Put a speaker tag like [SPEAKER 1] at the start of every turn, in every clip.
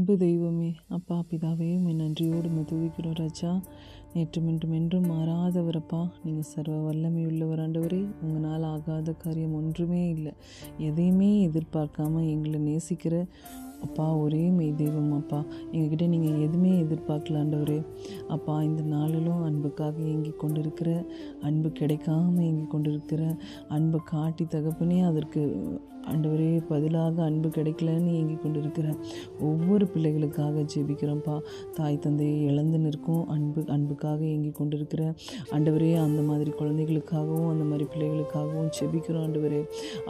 [SPEAKER 1] அன்பு தெய்வமே, அப்பா பிதாவே, உம்மை நன்றியோடு உம்மை துதிக்கிறோம் ராஜா. நேற்றும் இன்றும் என்றும் மாறாதவரப்பா. நீங்கள் சர்வ வல்லமை உள்ளவர் ஆண்டவரே. உங்களால் ஆகாத காரியம் ஒன்றுமே இல்லை. எதையுமே எதிர்பார்க்காம எங்களை நேசிக்கிற அப்பா ஒரே மெய் தெய்வம் அப்பா. எங்ககிட்ட நீங்கள் எதுவுமே எதிர்பார்க்கல ஆண்டவரே. அப்பா இந்த நாளிலும் அன்புக்காக ஏங்கி கொண்டிருக்கிற, அன்பு கிடைக்காம ஏங்கி கொண்டிருக்கிற, அன்பை காட்டி தகப்பனே அதற்கு ஆண்டவரே பதிலாக அன்பு கிடைக்கலன்னு ஏங்கி கொண்டிருக்கிற ஒவ்வொரு பிள்ளைகளுக்காக ஜெபிக்கிறோம்ப்பா. தாய் தந்தையை இழந்து நிற்கும் அன்புக்காக ஏங்கி கொண்டிருக்கிற ஆண்டவரே, அந்த மாதிரி குழந்தைகளுக்காகவும் அந்த மாதிரி பிள்ளைகளுக்காகவும் ஜெபிக்கிறோம் ஆண்டவரே.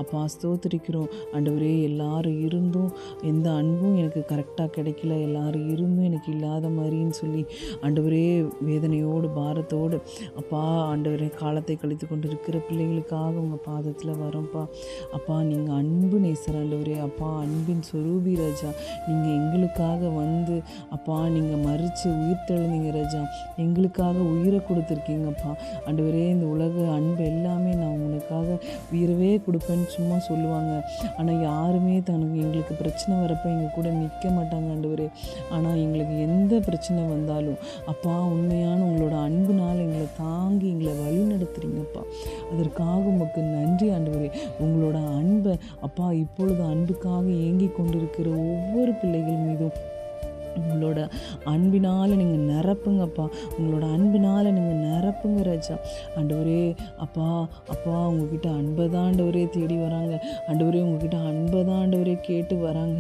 [SPEAKER 1] அப்பா ஸ்தோத்திரிக்கிறோம் ஆண்டவரே. எல்லாரும் இருந்தும் எந்த அன்பும் எனக்கு கரெக்டாக கிடைக்கல, எல்லாரும் இருந்தும் எனக்கு இல்லாத மாதிரின்னு சொல்லி ஆண்டவரே வேதனையோடு பாரத்தோடு அப்பா ஆண்டவரே காலத்தை கழித்து கொண்டிருக்கிற பிள்ளைகளுக்காக உங்கள் பாதத்தில் வரோம்ப்பா. அப்பா நீங்கள் அன்பு நேசர் ஆண்டவரே. அப்பா அன்பின் சொரூபி ராஜா. நீங்கள் எங்களுக்காக வந்து அப்பா நீங்கள் மறித்து உயிர் தெழுந்தீங்க ராஜா. எங்களுக்காக உயிரை கொடுத்துருக்கீங்கப்பா ஆண்டவரே. இந்த உலக அன்பு எல்லாமே நான் உனக்காக உயிரவே கொடுப்பேன்னு சும்மா சொல்லுவாங்க. ஆனால் யாருமே எங்களுக்கு பிரச்சனை வரப்போ எங்கள் கூட நிற்க மாட்டாங்க ஆண்டவரே. ஆனால் எங்களுக்கு எந்த பிரச்சனை வந்தாலும் அப்பா உண்மையான உங்களோட அன்புனால் எங்களை தாங்கி எங்களை வழி நடத்துகிறீங்கப்பா. அதற்காக உமக்கு நன்றி ஆண்டவரே. உங்களோட அன்பை அப்பா இப்பொழுது அன்புக்காக ஏங்கி கொண்டிருக்கிற ஒவ்வொரு பிள்ளைகள் மீதும் உங்களோட அன்பினால் நீங்கள் நிரப்புங்கப்பா. உங்களோட அன்பினால் நீங்கள் நிரப்புங்க ராஜா. ஆண்டவரே அப்பா அப்பா உங்ககிட்ட அன்பை தான் ஆண்டவரே தேடி வராங்க ஆண்டவரே. உங்ககிட்ட அன்பை தான் ஆண்டவரே கேட்டு வராங்க.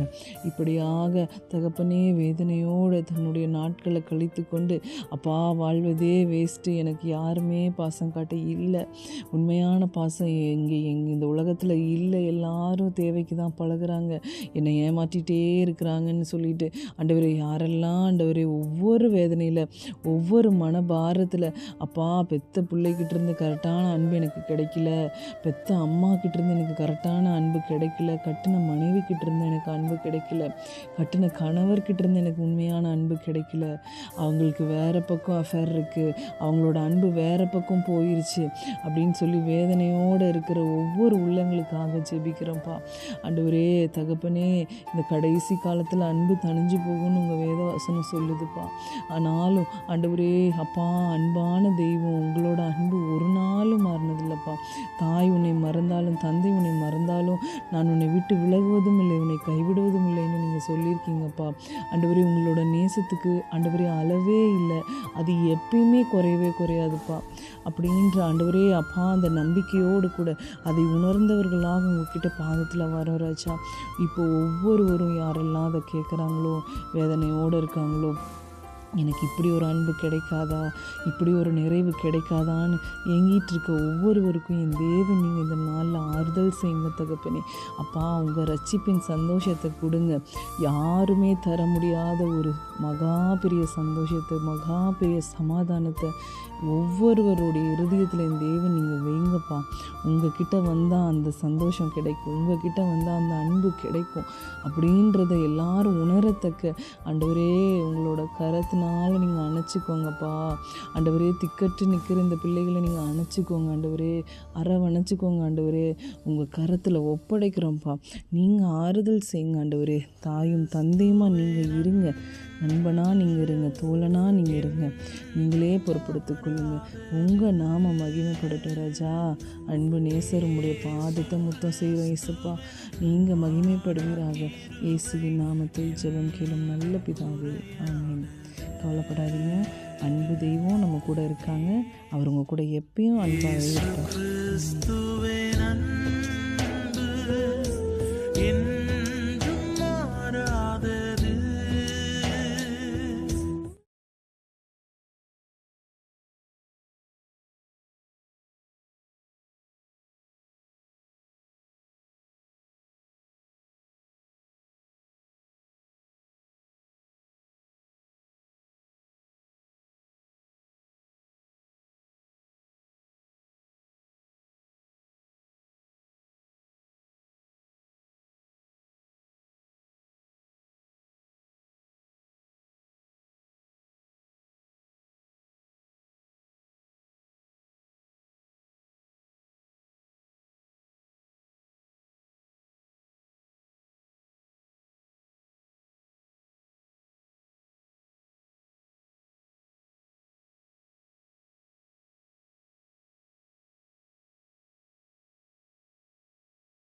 [SPEAKER 1] இப்படியாக தகப்பனே வேதனையோடு தன்னுடைய நாட்களை கழித்து கொண்டு அப்பா வாழ்வதே வேஸ்ட்டு, எனக்கு யாருமே பாசம் காட்ட இல்லை, உண்மையான பாசம் எங்கே இந்த உலகத்தில் இல்லை, எல்லாரும் தேவைக்கு தான் பழகுறாங்க, என்னை ஏமாற்றிட்டே இருக்கிறாங்கன்னு சொல்லிட்டு ஆண்டவரே யாரெல்லாம் ஆண்டவரே ஒவ்வொரு வேதனையில் ஒவ்வொரு மனபாரத்தில் அப்பா பெத்த பிள்ளைகிட்டேருந்து கரெக்டான அன்பு எனக்கு கிடைக்கல, பெத்த அம்மா கிட்டேருந்து எனக்கு கரெக்டான அன்பு கிடைக்கல, கட்டின மனைவி கிட்டேருந்து எனக்கு அன்பு கிடைக்கல, கட்டின கணவர்கிட்டேருந்து எனக்கு உண்மையான அன்பு கிடைக்கல, அவங்களுக்கு வேறு பக்கம் அஃபேர் இருக்குது, அவங்களோட அன்பு வேறு பக்கம் போயிடுச்சு அப்படின்னு சொல்லி வேதனையோடு இருக்கிற ஒவ்வொரு உள்ளங்களுக்காக ஜெபிக்கிறோம்ப்பா. ஆண்டவரே தகப்பனே இந்த கடைசி காலத்தில் அன்பு தணிஞ்சு போகும்னு உங்கள் வேதவசனம் சொல்லுதுப்பா. ஆனாலும் ஆண்டவரே அப்பா அன்பான தெய்வம், உங்களோட அன்பு ஒரு நாளும் மாறினதில்லைப்பா. தாய் உன்னை மறந்தாலும் தந்தை உன்னை மறந்தாலும் நான் உன்னை விட்டு விலகுவதும் இல்லை, உன்னை கைவிடுவதும் இல்லைன்னு நீங்கள் சொல்லியிருக்கீங்கப்பா. ஆண்டவரே உங்களோட நேசத்துக்கு ஆண்டவரே அளவே இல்லை, அது எப்பயுமே குறையவே குறையாதுப்பா. அப்படின்ற ஆண்டவரே அப்பா அந்த நம்பிக்கையோடு கூட அதை உணர்ந்தவர்களாக உங்ககிட்ட பாதத்தில் வர ராஜா. இப்போ ஒவ்வொருவரும் யாரெல்லாம் அதை கேட்குறாங்களோ வேதனையோடு இருக்காங்களோ, எனக்கு இப்படி ஒரு அன்பு கிடைக்காதா, இப்படி ஒரு நிறைவு கிடைக்காதான்னு ஏங்கிட்டு இருக்க ஒவ்வொருவருக்கும் என் தேவன் நீங்கள் இந்த நாளில் ஆறுதல் செய்யுங்க தகப்பனே. அப்பா உங்கள் ரட்சிப்பின் சந்தோஷத்தை கொடுங்க. யாருமே தர முடியாத ஒரு மகா பெரிய சந்தோஷத்தை, மகா பெரிய சமாதானத்தை ஒவ்வொருவருடைய இருதயத்தில் என் தேவன் நீங்கள் வைங்கப்பா. உங்ககிட்ட வந்தால் அந்த சந்தோஷம் கிடைக்கும், உங்ககிட்ட வந்தால் அந்த அன்பு கிடைக்கும் அப்படின்றத எல்லாரும் உணரத்தக்க ஆண்டவரே உங்களோட கரத்தினால நீங்கள் அணைச்சிக்கோங்கப்பா. ஆண்டவரே திக்கற்று நிற்கிற இந்த பிள்ளைகளை நீங்கள் அணைச்சிக்கோங்க ஆண்டவரே, அரவணைச்சிக்கோங்க ஆண்டவரே. உங்கள் கரத்தில் ஒப்படைக்கிறோம்ப்பா. நீங்கள் ஆறுதல் செய்யுங்க ஆண்டவரே. தாயும் தந்தையுமா நீங்கள் இருங்க, நண்பனாக நீங்கள் இருங்க, தோழனாக நீங்கள் இருங்க, நீங்களே பொறுப்படுத்திக் கொள்ளுங்க. உங்கள் நாம மகிமைப்படட்டும் ராஜா. அன்பு நேசர் உங்களுடைய பாதத்தை முத்தம் செய்கிறோம் இயேசுப்பா. நீங்கள் மகிமைப்படுவீராக. இயேசுவின் நாமத்தில் ஜெபம் கேளும் நல்ல பிதாவே, ஆமென். கவலைப்படாதீங்க, அன்பு தெய்வம் நம்ம கூட இருக்காங்க. அவர் உங்க கூட எப்பயும் அன்பாகவே இருக்கார்.